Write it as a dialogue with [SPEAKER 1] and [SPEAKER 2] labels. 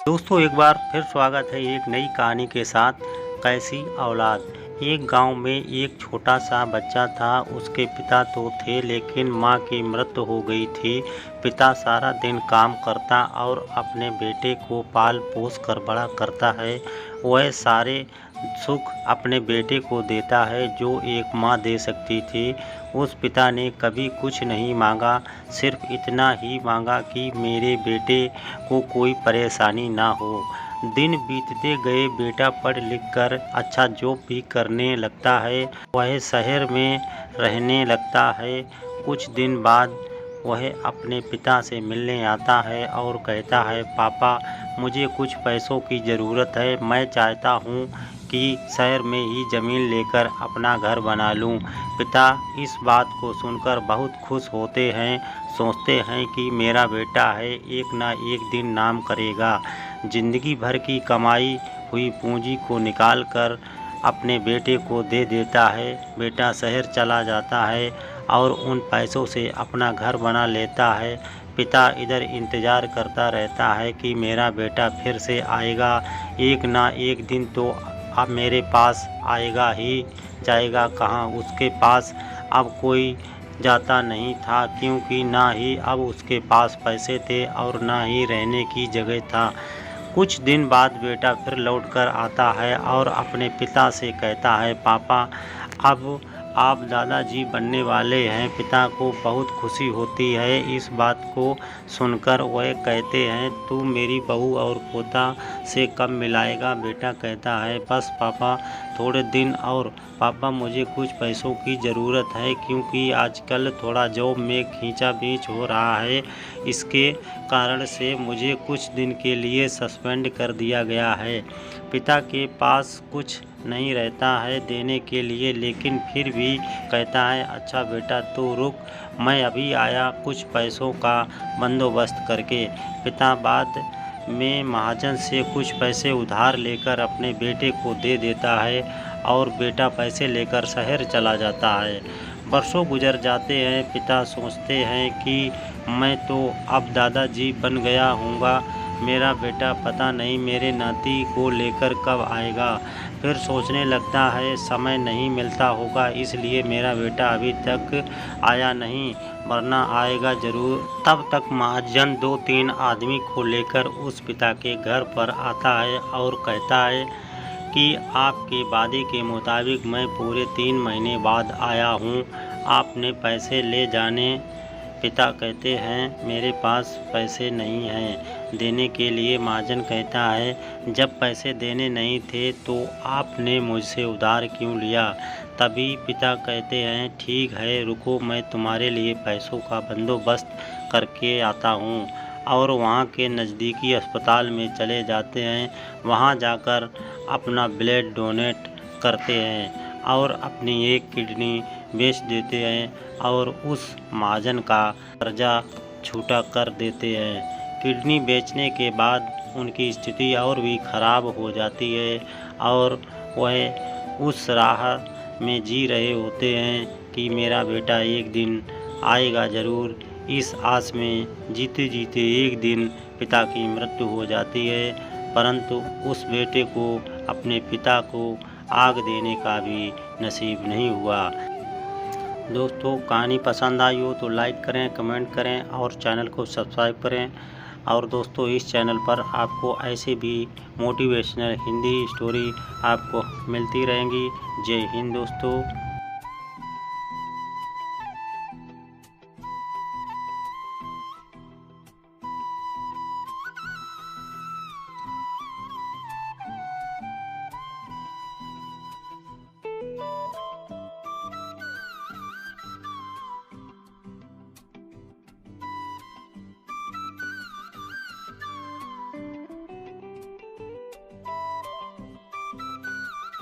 [SPEAKER 1] दोस्तों एक बार फिर स्वागत है एक नई कहानी के साथ। कैसी औलाद। एक गांव में एक छोटा सा बच्चा था। उसके पिता तो थे लेकिन मां की मृत्यु हो गई थी। पिता सारा दिन काम करता और अपने बेटे को पाल पोस कर बड़ा करता है। वह सारे सुख अपने बेटे को देता है जो एक मां दे सकती थी। उस पिता ने कभी कुछ नहीं मांगा, सिर्फ इतना ही मांगा कि मेरे बेटे को कोई परेशानी ना हो। दिन बीतते गए, बेटा पढ़ लिख कर अच्छा जॉब भी करने लगता है। वह शहर में रहने लगता है। कुछ दिन बाद वह अपने पिता से मिलने आता है और कहता है, पापा मुझे कुछ पैसों की ज़रूरत है। मैं चाहता हूँ कि शहर में ही ज़मीन लेकर अपना घर बना लूँ। पिता इस बात को सुनकर बहुत खुश होते हैं। सोचते हैं कि मेरा बेटा है, एक ना एक दिन नाम करेगा। जिंदगी भर की कमाई हुई पूंजी को निकाल कर अपने बेटे को दे देता है। बेटा शहर चला जाता है और उन पैसों से अपना घर बना लेता है। पिता इधर इंतज़ार करता रहता है कि मेरा बेटा फिर से आएगा, एक ना एक दिन तो अब मेरे पास आएगा ही। जाएगा कहाँ? उसके पास अब कोई जाता नहीं था, क्योंकि ना ही अब उसके पास पैसे थे और ना ही रहने की जगह था। कुछ दिन बाद बेटा फिर लौट कर आता है और अपने पिता से कहता है, पापा अब आप दादाजी बनने वाले हैं। पिता को बहुत खुशी होती है। इस बात को सुनकर वह कहते हैं, तू मेरी बहू और पोता से कब मिलाएगा? बेटा कहता है, बस पापा थोड़े दिन और। पापा मुझे कुछ पैसों की ज़रूरत है, क्योंकि आजकल थोड़ा जॉब में खींचाबींच हो रहा है। इसके कारण से मुझे कुछ दिन के लिए सस्पेंड कर दिया गया है। पिता के पास कुछ नहीं रहता है देने के लिए, लेकिन फिर भी कहता है, अच्छा बेटा तू रुक, मैं अभी आया कुछ पैसों का बंदोबस्त करके। पिता बाद में महाजन से कुछ पैसे उधार लेकर अपने बेटे को दे देता है और बेटा पैसे लेकर शहर चला जाता है। वर्षों गुजर जाते हैं। पिता सोचते हैं कि मैं तो अब दादाजी बन गया हूँगा, मेरा बेटा पता नहीं मेरे नाती को लेकर कब आएगा। फिर सोचने लगता है, समय नहीं मिलता होगा इसलिए मेरा बेटा अभी तक आया नहीं, वरना आएगा ज़रूर। तब तक महाजन 2-3 आदमी को लेकर उस पिता के घर पर आता है और कहता है कि आपके वादे के मुताबिक मैं पूरे 3 महीने बाद आया हूँ, आपने पैसे ले जाने। पिता कहते हैं, मेरे पास पैसे नहीं हैं देने के लिए। महाजन कहता है, जब पैसे देने नहीं थे तो आपने मुझसे उधार क्यों लिया? तभी पिता कहते हैं, ठीक है रुको, मैं तुम्हारे लिए पैसों का बंदोबस्त करके आता हूँ। और वहाँ के नज़दीकी अस्पताल में चले जाते हैं। वहाँ जाकर अपना ब्लड डोनेट करते हैं और अपनी एक किडनी बेच देते हैं और उस महाजन का कर्जा छूटा कर देते हैं। किडनी बेचने के बाद उनकी स्थिति और भी ख़राब हो जाती है और वह उस राह में जी रहे होते हैं कि मेरा बेटा एक दिन आएगा ज़रूर। इस आस में जीते जीते एक दिन पिता की मृत्यु हो जाती है, परंतु उस बेटे को अपने पिता को आग देने का भी नसीब नहीं हुआ। दोस्तों कहानी पसंद आई हो तो लाइक करें, कमेंट करें और चैनल को सब्सक्राइब करें। और दोस्तों इस चैनल पर आपको ऐसे भी मोटिवेशनल हिंदी स्टोरी आपको मिलती रहेंगी। जय हिंद दोस्तों।